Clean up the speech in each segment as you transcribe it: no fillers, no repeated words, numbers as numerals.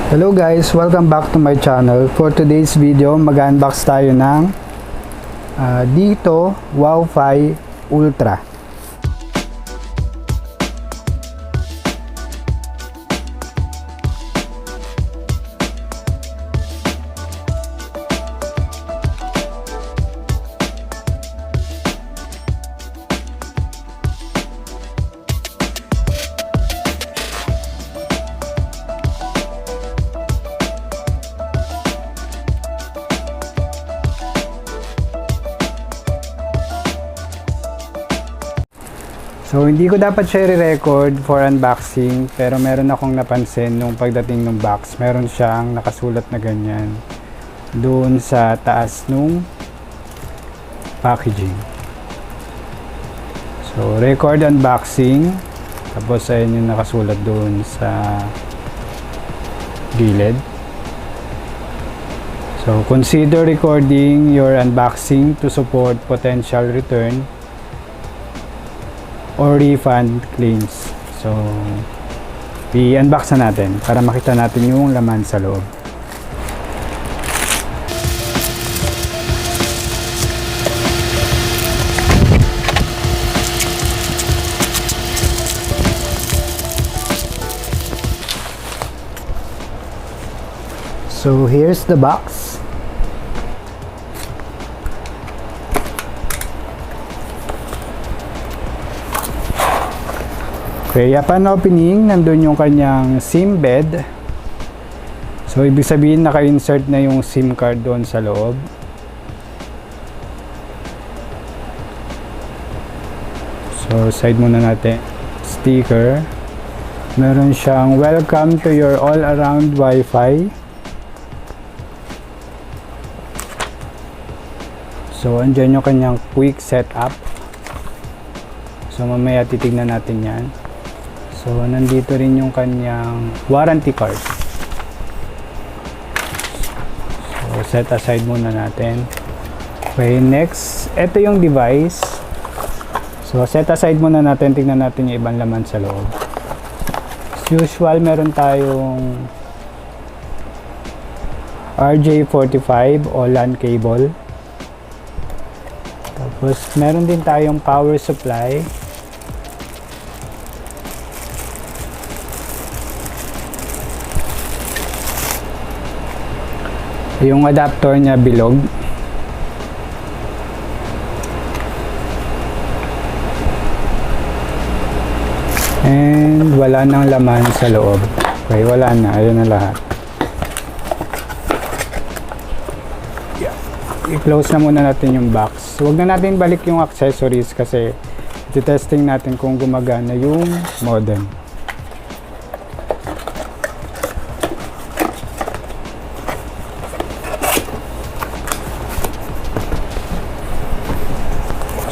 Hello guys, welcome back to my channel. For today's video, mag-unbox tayo ng Dito Wow-Fi Ultra. So, hindi ko dapat siya i-record for unboxing, pero meron akong napansin nung pagdating ng box. Meron siyang nakasulat na ganyan doon sa taas nung packaging. So, record unboxing. Tapos, ayun yung nakasulat doon sa gilid. So, consider recording your unboxing to support potential return or refund claims. So, i-unbox na natin para makita natin yung laman sa loob. So, here's the box. Okay, upon opening, nandun yung kanyang SIM bed. So, ibig sabihin naka-insert na yung SIM card doon sa loob. So, side muna natin. Sticker. Meron siyang welcome to your all-around Wi-Fi. So, andyan yung kanyang quick setup. So, mamaya titignan natin yan. So, nandito rin yung kanyang warranty card. So, set aside muna natin. Okay, next, ito yung device. So, set aside muna natin. Tingnan natin yung ibang laman sa loob. As usual, meron tayong RJ45 o LAN cable. Tapos, meron din tayong power supply. Yung adapter niya bilog. And wala nang laman sa loob. Okay, wala na. Ayun na lahat. I-close na muna natin yung box. Huwag na natin balik yung accessories kasi i-testing natin kung gumagana yung modem.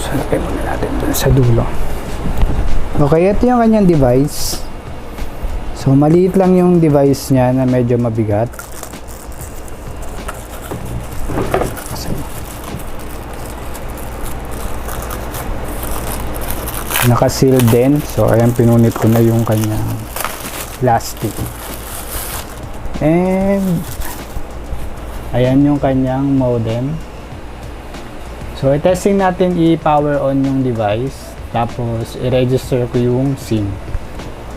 Salapin muna natin dun sa dulo. Okay, ito yung kanyang device. So, maliit lang yung device niya na medyo mabigat. Naka-seal din. So, ayan, pinunit ko na yung kanyang plastic. And, ayan yung kanyang modem. So, i-testing natin i-power on yung device. Tapos, i-register ko yung SIM.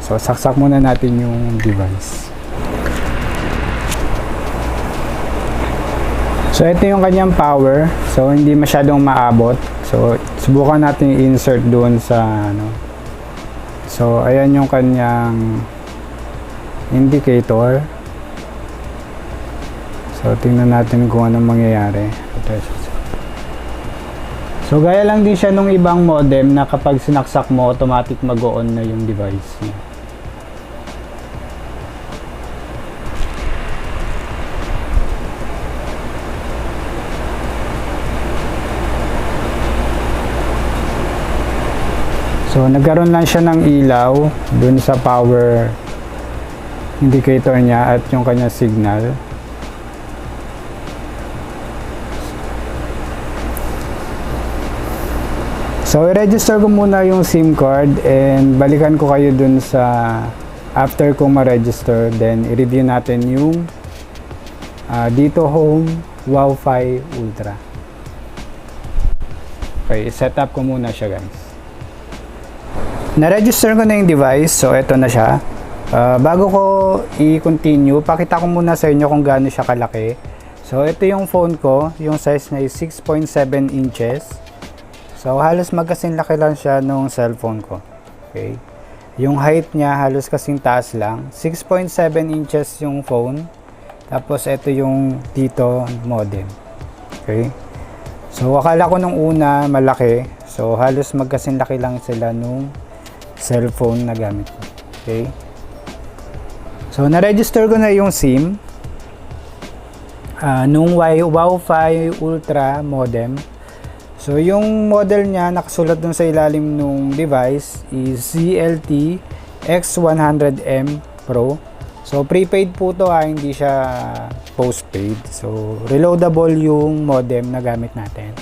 So, saksak muna natin yung device. So, ito yung kanyang power. So, hindi masyadong maabot. So, subukan natin i-insert doon sa ano. So, ayan yung kanyang indicator. So, tingnan natin kung anong mangyayari. So, gaya lang din siya nung ibang modem na kapag sinaksak mo, automatic mag-on na yung device niya. So, nagkaroon lang siya ng ilaw dun sa power indicator niya at yung kanya signal. So, i-register ko muna yung SIM card and balikan ko kayo dun sa After kong ma-register, then i-review natin yung Dito Home Wi-Fi Ultra. Okay, set up ko muna siya guys. Na-register ko na yung device, so eto na siya. Bago ko i-continue, pakita ko muna sa inyo kung gaano siya kalaki. So ito yung phone ko, yung size na is 6.7 inches. So halos magkasing laki lang siya nung cellphone ko. Okay. Yung height niya halos kasing taas lang. 6.7 inches yung phone. Tapos ito yung dito modem. Okay. So akala ko nung una malaki. So halos magkasing laki lang sila nung cellphone na gamit ko. Okay. So na-register ko na yung SIM. Nung Wi-Fi Ultra modem. So yung model niya nakasulat dun sa ilalim nung device is ZLT X100M Pro. So prepaid po to hindi siya postpaid. So reloadable yung modem na gamit natin.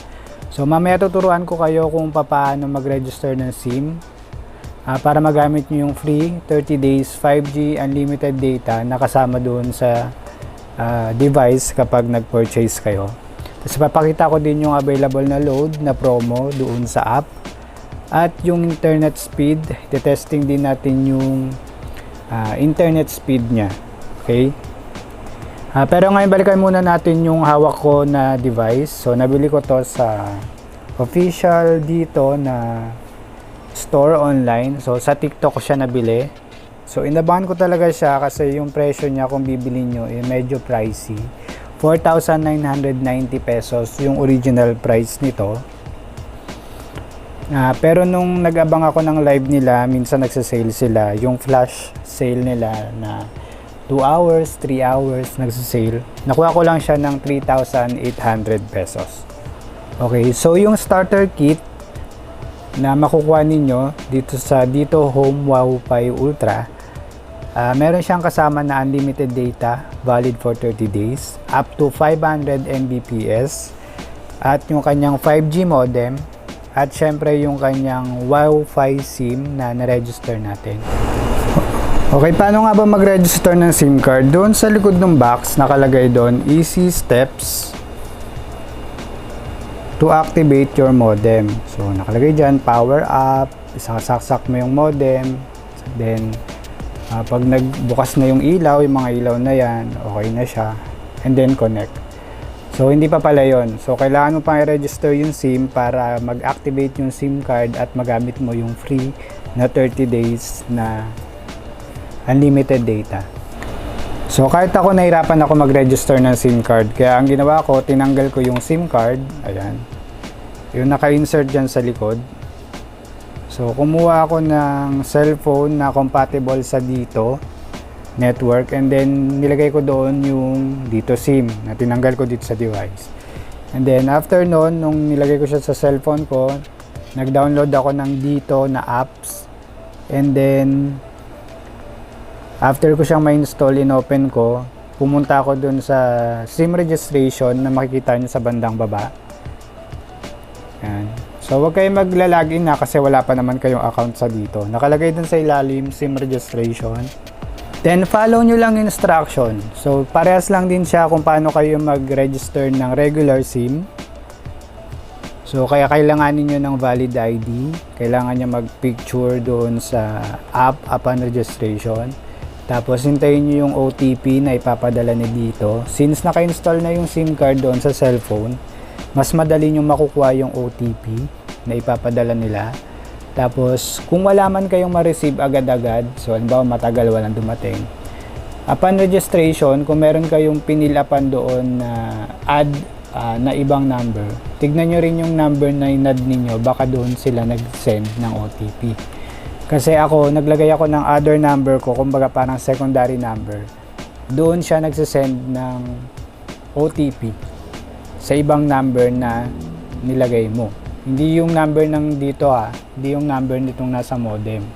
So mamaya tuturuan ko kayo kung paano mag-register ng SIM para magamit nyo yung free 30 days 5G unlimited data na kasama doon sa device kapag nag-purchase kayo. Tapos papakita ko din yung available na load na promo doon sa app at yung internet speed. Testing din natin yung internet speed niya. Okay? Pero ngayon balikan muna natin yung hawak ko na device. So nabili ko to sa official dito na store online. So sa TikTok ko siya nabili. So inabangan ko talaga siya kasi yung presyo niya kung bibili nyo medyo pricey. 4,990 pesos yung original price nito. Pero nung nag-abang ako ng live nila, minsan nagsasale sila. Yung flash sale nila na 2 hours, 3 hours nagsasale. Nakuha ko lang siya ng 3,800 pesos. Okay, so yung starter kit na makukuha ninyo dito sa Dito Home Wi-Fi Ultra, meron siyang kasama na unlimited data, valid for 30 days, up to 500 Mbps, at yung kanyang 5G modem, at syempre yung kanyang Wi-Fi SIM na na-register natin. Okay, paano nga ba mag-register ng SIM card? Doon sa likod ng box, nakalagay doon, easy steps to activate your modem. So, nakalagay dyan, power up, isasaksak mo yung modem, then, pag nagbukas na yung ilaw, yung mga ilaw na yan, okay na siya. And then connect. So hindi pa pala yun. So kailangan mo pang i-register yung SIM para mag-activate yung SIM card at magamit mo yung free na 30 days na unlimited data. So kahit ako nahirapan ako mag-register ng SIM card. Kaya ang ginawa ko, tinanggal ko yung SIM card. Ayan. Yung naka-insert dyan sa likod. So, kumuha ako ng cellphone na compatible sa dito network and then nilagay ko doon yung dito SIM na tinanggal ko dito sa device. And then, after noon, nung nilagay ko siya sa cellphone ko, nag-download ako ng dito na apps. And then, after ko siyang ma-install, in-open ko, pumunta ako doon sa SIM registration na makikita nyo sa bandang baba. Ayan. So, huwag kayo magla-login na kasi wala pa naman kayong account sa dito. Nakalagay dun sa ilalim, SIM registration. Then, follow nyo lang yung instruction. So, parehas lang din siya kung paano kayo mag-register ng regular SIM. So, kaya kailanganin nyo ng valid ID. Kailangan nyo mag-picture doon sa app upon registration. Tapos, hintayin nyo yung OTP na ipapadala ni dito. Since naka-install na yung SIM card doon sa cellphone, mas madali nyo makukuha yung OTP na ipapadala nila. Tapos, kung wala man kayong ma-receive agad-agad, so halimbawa matagal walang dumating, upon registration, kung meron kayong pinilapan doon na add na ibang number, tignan nyo rin yung number na in-add ninyo, baka doon sila nag-send ng OTP. Kasi ako, naglagay ako ng other number ko, kumbaga parang secondary number. Doon siya nagsisend ng OTP sa ibang number na nilagay mo. Hindi yung number ng dito hindi yung number nitong nasa modem.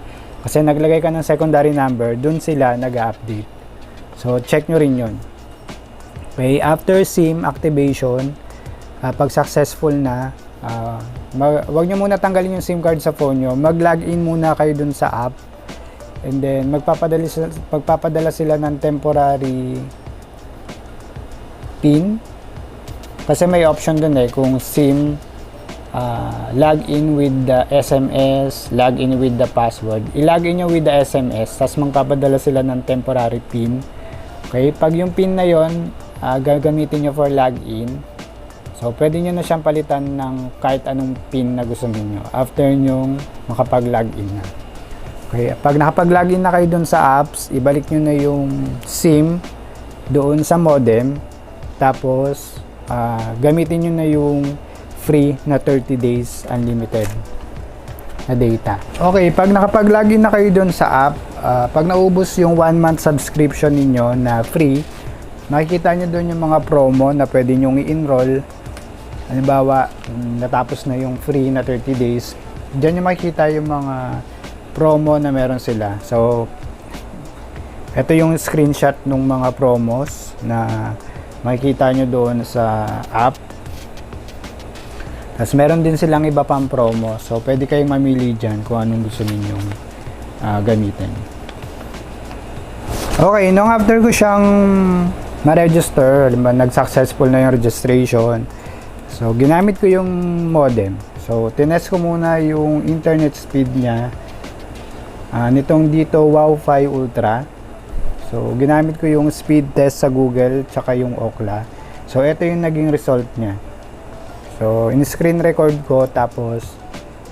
Kasi naglagay ka ng secondary number, dun sila nag-update. So check nyo rin yun. Okay, after SIM activation, pag successful na, wag nyo muna tanggalin yung SIM card sa phone nyo, mag-login muna kayo dun sa app. and then magpapadala sila ng temporary PIN, kasi may option dun kung SIM, log in with the SMS, log in with the password. I-log in nyo with the SMS, tapos magpapadala sila ng temporary PIN. Okay, pag yung PIN na yon gagamitin nyo for login, so pwede nyo na siyang palitan ng kahit anong PIN na gusto niyo after nyo makapag-login na. Okay, pag nakapag-login na kayo dun sa apps, ibalik nyo na yung SIM doon sa modem, tapos gamitin nyo na yung free na 30 days unlimited na data. Okay, pag nakapag-login na kayo dun sa app, pag naubos yung 1 month subscription ninyo na free, makikita nyo dun yung mga promo na pwede nyong i-enroll. Halimbawa, natapos na yung free na 30 days, dyan nyo makikita yung mga promo na meron sila. So, ito yung screenshot ng mga promos na makikita nyo doon sa app. Tapos meron din silang iba pang promo. So, pwede kayong mamili dyan kung anong gusto ninyong gamitin. Okay, nung after ko siyang ma-register, nag-successful na yung registration. So, ginamit ko yung modem. So, tinest ko muna yung internet speed niya. Nitong dito Wi-Fi Ultra. So, ginamit ko yung speed test sa Google tsaka yung Ookla. So, ito yung naging result niya. So, in-screen record ko, tapos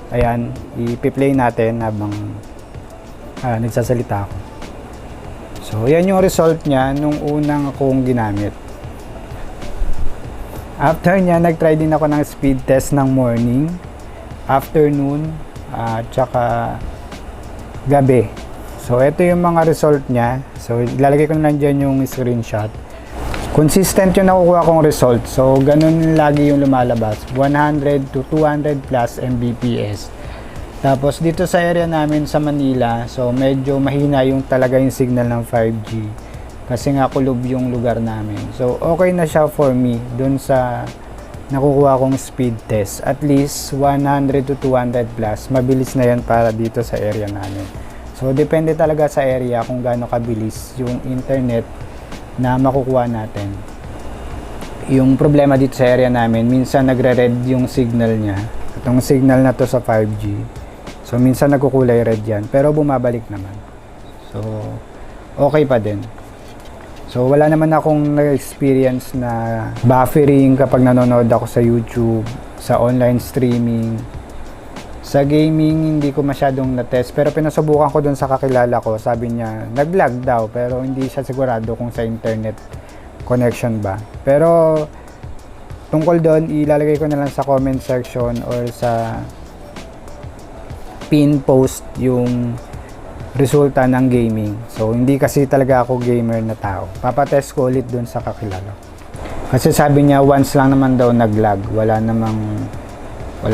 ayan, i-play natin habang nagsasalita ako. So, yan yung result niya nung unang akong ginamit. After niya, nag-try din ako ng speed test ng morning, afternoon, tsaka gabi. So, ito yung mga result niya. So, ilalagay ko na lang dyan yung screenshot. Consistent yung nakukuha kong result. So, ganun lagi yung lumalabas. 100 to 200 plus Mbps. Tapos, dito sa area namin sa Manila, so, medyo mahina yung talaga yung signal ng 5G. Kasi nga kulob yung lugar namin. So, okay na siya for me dun sa nakukuha kong speed test. At least 100 to 200 plus. Mabilis na yan para dito sa area namin. So, depende talaga sa area kung gaano kabilis yung internet na makukuha natin. Yung problema dito sa area namin, minsan nagre-red yung signal niya. Itong signal na to sa 5G. So, minsan nagkukulay red yan. Pero bumabalik naman. So, okay pa din. So, wala naman akong na-experience na buffering kapag nanonood ako sa YouTube, sa online streaming. Sa gaming, hindi ko masyadong na-test. Pero pinasubukan ko dun sa kakilala ko. Sabi niya, nag-lag daw. Pero hindi siya sigurado kung sa internet connection ba. Pero, tungkol doon, ilalagay ko na lang sa comment section or sa pin post yung resulta ng gaming. So, hindi kasi talaga ako gamer na tao. Papatest ko ulit dun sa kakilala. Kasi sabi niya, once lang naman daw nag-lag. Wala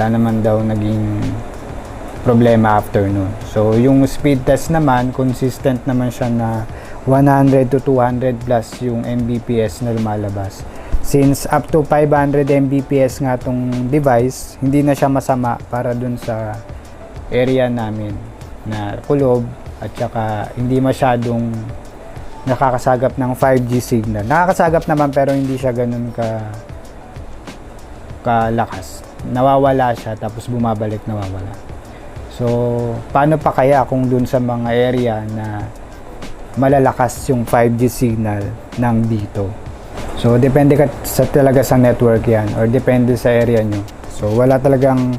naman daw naging problema after nun. So, yung speed test naman, consistent naman siya na 100 to 200 plus yung Mbps na lumalabas. Since up to 500 Mbps nga tong device, hindi na siya masama para dun sa area namin na kulob at saka hindi masyadong nakakasagap ng 5G signal. Nakakasagap naman pero hindi siya ganun kalakas. Nawawala siya tapos bumabalik, nawawala. So, paano pa kaya kung dun sa mga area na malalakas yung 5G signal ng dito? So, depende talaga sa network yan or depende sa area nyo. So, wala talagang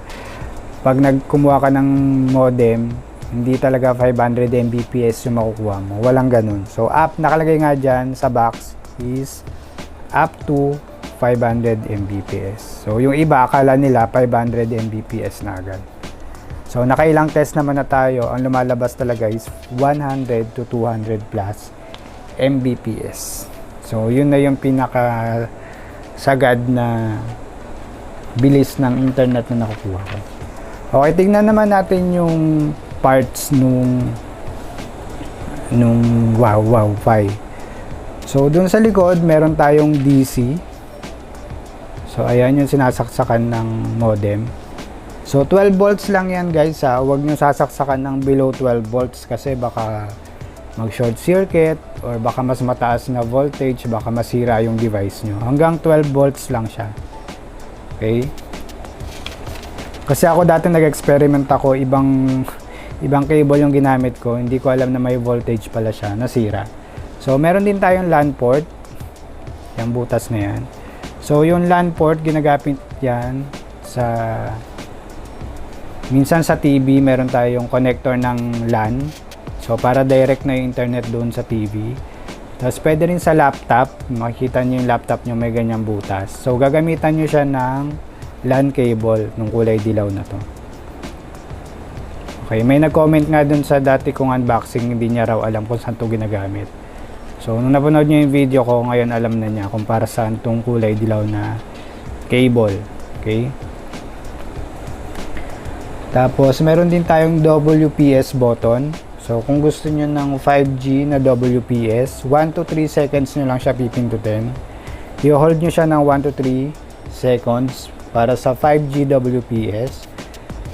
pag nagkumuha ka ng modem, hindi talaga 500 Mbps yung makukuha mo. Walang ganun. So, nakalagay nga dyan sa box is up to 500 Mbps. So, yung iba, akala nila 500 Mbps na agad. So, nakailang test naman na tayo. Ang lumalabas talaga is 100 to 200 plus Mbps. So, yun na yung pinaka sagad na bilis ng internet na nakukuha ko. Okay, tignan naman natin yung parts nung Wi-Fi. So, dun sa likod, meron tayong DC. So, ayan yung sinasaksakan ng modem. So 12 volts lang yan guys ha. Huwag nyo sasaksakan ng below 12 volts kasi baka mag short circuit or baka mas mataas na voltage, baka masira yung device nyo. Hanggang 12 volts lang siya. Okay? Kasi ako dati nag-experiment ako, ibang cable yung ginamit ko, hindi ko alam na may voltage pala siya, nasira. So meron din tayong LAN port, yung butas na yan. So yung LAN port, ginagamit yan sa, minsan sa TV, meron tayong connector ng LAN. So para direct na yung internet doon sa TV. Tapos pwede rin sa laptop, makikita nyo yung laptop nyo may ganyang butas. So gagamitan nyo siya ng LAN cable nung kulay dilaw na to. Okay, may nag-comment nga dun sa dati kong unboxing, hindi niya raw alam kung saan to ginagamit. So nung napanood niya yung video ko, ngayon alam na niya kung para saan tong kulay dilaw na cable. Okay? Tapos meron din tayong WPS button. So kung gusto niyo ng 5G na WPS, 1 to 3 seconds nyo lang siya pipindutin. I-hold nyo siya ng 1 to 3 seconds para sa 5G WPS.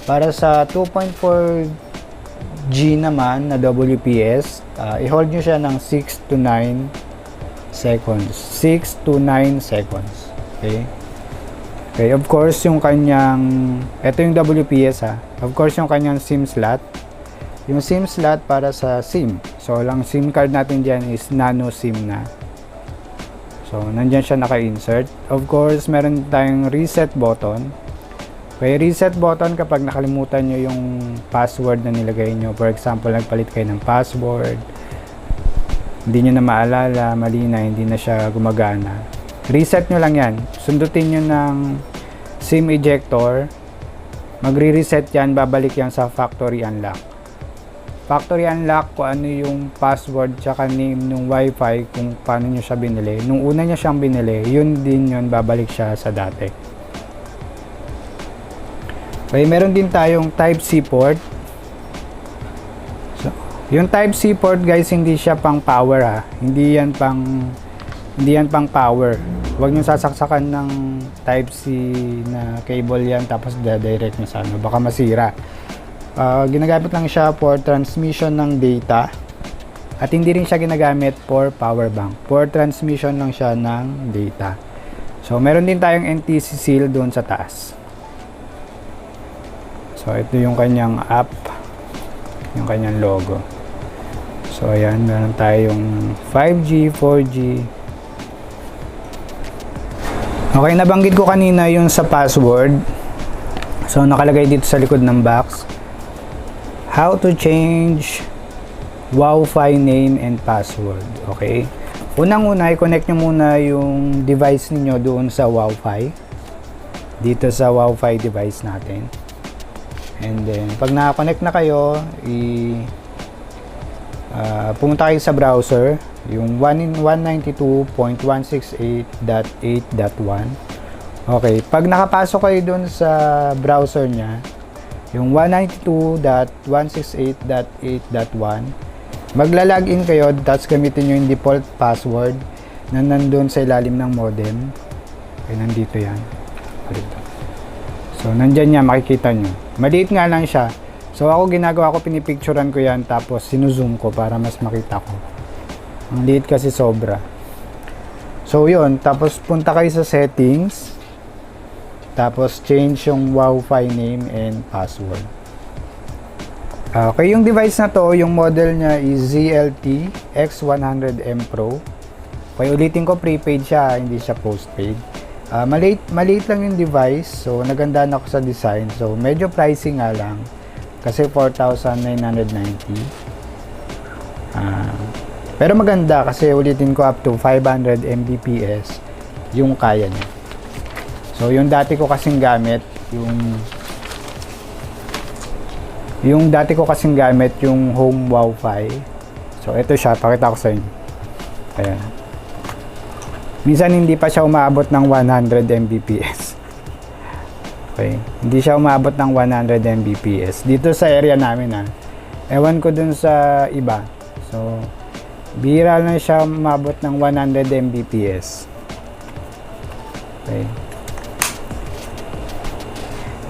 Para sa 2.4G naman na WPS, i-hold nyo siya ng 6 to 9 seconds. 6 to 9 seconds. Okay? Okay, of course, yung kanyang, ito yung WPS ha. Of course, yung kanyang SIM slot. Yung SIM slot para sa SIM. So, lang SIM card natin dyan is nano SIM na. So, nandyan siya naka-insert. Of course, meron tayong reset button. Okay, reset button kapag nakalimutan nyo yung password na nilagay nyo. For example, nagpalit kayo ng password. Hindi nyo na maalala, mali na, hindi na siya gumagana. Reset nyo lang yan. Sundutin nyo ng SIM ejector. Magre-reset yan, babalik yan sa factory unlock. Factory unlock kung ano yung password tsaka name ng wifi, kung paano nyo siya binili. Nung una nyo siyang binili, yun din yun, babalik siya sa dati. Okay, meron din tayong Type-C port. So, yung Type-C port guys, hindi siya pang power ha. Hindi yan pang power. Huwag nyo sasaksakan ng Type-C na cable yan tapos direct nyo sa ano, baka masira. Ginagamit lang siya for transmission ng data at hindi rin siya ginagamit for power bank. For transmission lang siya ng data. So meron din tayong NTC seal doon sa taas. So ito yung kanyang app, yung kanyang logo. So ayan, meron tayong 5G, 4G. Okay, nabanggit ko kanina yung sa password. So nakalagay dito sa likod ng box. How to change Wi-Fi name and password. Okay? Unang-una, i-connect nyo muna yung device niyo doon sa Wi-Fi. Dito sa Wi-Fi device natin. And then, pag naka-connect na kayo, pumunta kayo sa browser. Yung 192.168.8.1. Okay. Pag nakapasok kayo doon sa browser niya, yung 192.168.8.1, magla-login kayo, tapos gamitin nyo yung default password na nandun sa ilalim ng modem. Okay, nandito yan. So, nandyan yan, makikita nyo. Maliit nga lang siya. So, ako ginagawa ko, pinipicturean ko yan, tapos sinuzoom ko para mas makita ko. Ang liit kasi sobra. So, yun. Tapos, punta kayo sa settings. Tapos, change yung Wi-Fi name and password. Okay, yung device na to, yung model niya is ZLT X100M Pro. Okay, ulitin ko, prepaid siya, hindi siya postpaid. Maliit lang yung device, so nagandaan ako sa design. So, medyo pricey nga lang. Kasi 4,990. Pero maganda kasi ulitin ko up to 500 Mbps yung kaya niya. So, yung dati ko kasing gamit, yung home Wi-Fi. So, ito siya. Pakita ko sa inyo. Ayan. Minsan, hindi pa siya umaabot ng 100 Mbps. Okay. Hindi siya umaabot ng 100 Mbps. Dito sa area namin, ha. Ewan ko dun sa iba. So, bihira lang siya umabot ng 100 Mbps. Okay.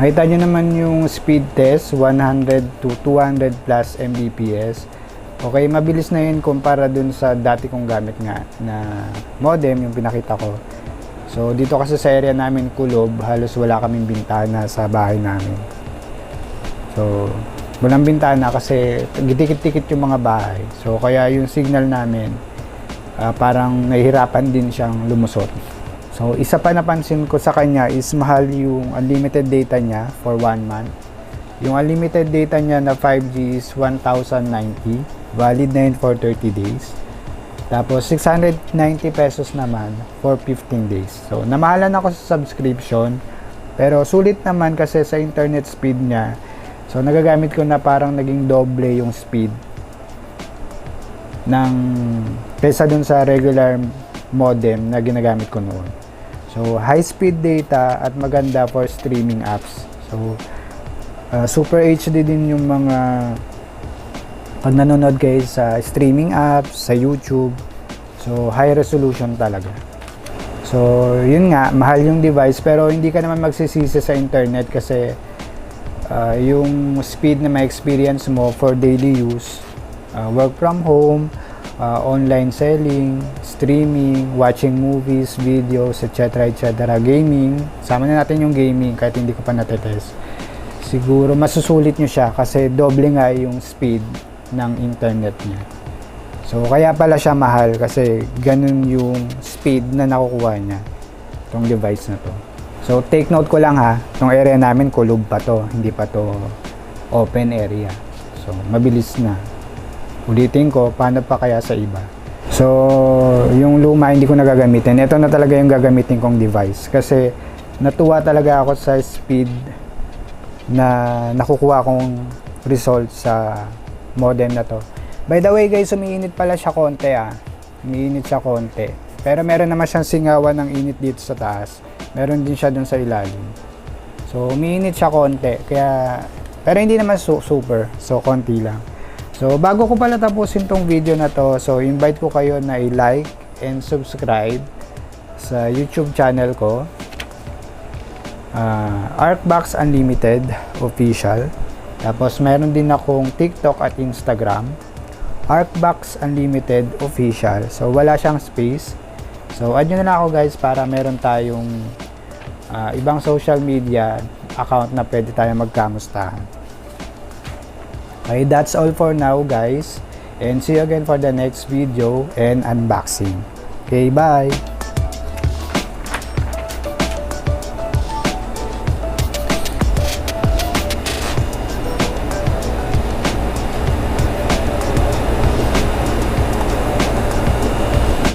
Nakita nyo naman yung speed test, 100 to 200 plus Mbps. Okay, mabilis na yun kumpara dun sa dati kong gamit nga na modem, yung pinakita ko. So, dito kasi sa area namin, kulob, halos wala kaming bintana sa bahay namin. So, walang bintana kasi gitikit-tikit yung mga bahay. So, kaya yung signal namin, parang nahihirapan din siyang lumusot. So, isa pa napansin ko sa kanya is mahal yung unlimited data niya for 1 month. Yung unlimited data niya na 5G is 1,090. Valid na yun for 30 days. Tapos, 690 pesos naman for 15 days. So, namahalan ako sa subscription. Pero, sulit naman kasi sa internet speed niya. So, nagagamit ko na parang naging doble yung speed ng kaysa dun sa regular modem na ginagamit ko noon. So, high-speed data at maganda for streaming apps. So, Super HD din yung mga pag nanonood kayo sa streaming apps, sa YouTube. So, high resolution talaga. So, yun nga, mahal yung device pero hindi ka naman magsisisi sa internet kasi yung speed na ma-experience mo for daily use, work from home, online selling, streaming, watching movies, videos, etc. Gaming, sama na natin yung gaming kahit hindi ko pa natetest. Siguro masusulit nyo siya kasi doble nga yung speed ng internet niya. So kaya pala siya mahal kasi ganun yung speed na nakukuha niya itong device na to. So take note ko lang ha, itong area namin kulob pa to, hindi pa to open area. So mabilis na. Ulitin ko, paano pa kaya sa iba? So, yung luma hindi ko na gagamitin. Ito na talaga yung gagamitin kong device. Kasi, natuwa talaga ako sa speed na nakukuha kong result sa modem na to. By the way guys, umiinit pala siya konti Umiinit siya konti. Pero meron naman siyang singawan ng init dito sa taas. Meron din siya dun sa ilalim. So, umiinit siya konti. Kaya, pero hindi naman super. So, konti lang. So, bago ko pala tapusin tong video na to, so invite ko kayo na i-like and subscribe sa YouTube channel ko, Arcbox Unlimited Official. Tapos, meron din akong TikTok at Instagram, Arcbox Unlimited Official. So, wala siyang space. So, add nyo na lang ako guys para meron tayong ibang social media account na pwede tayong magkamustahan. Okay, that's all for now guys, and see you again for the next video and unboxing. Okay, bye!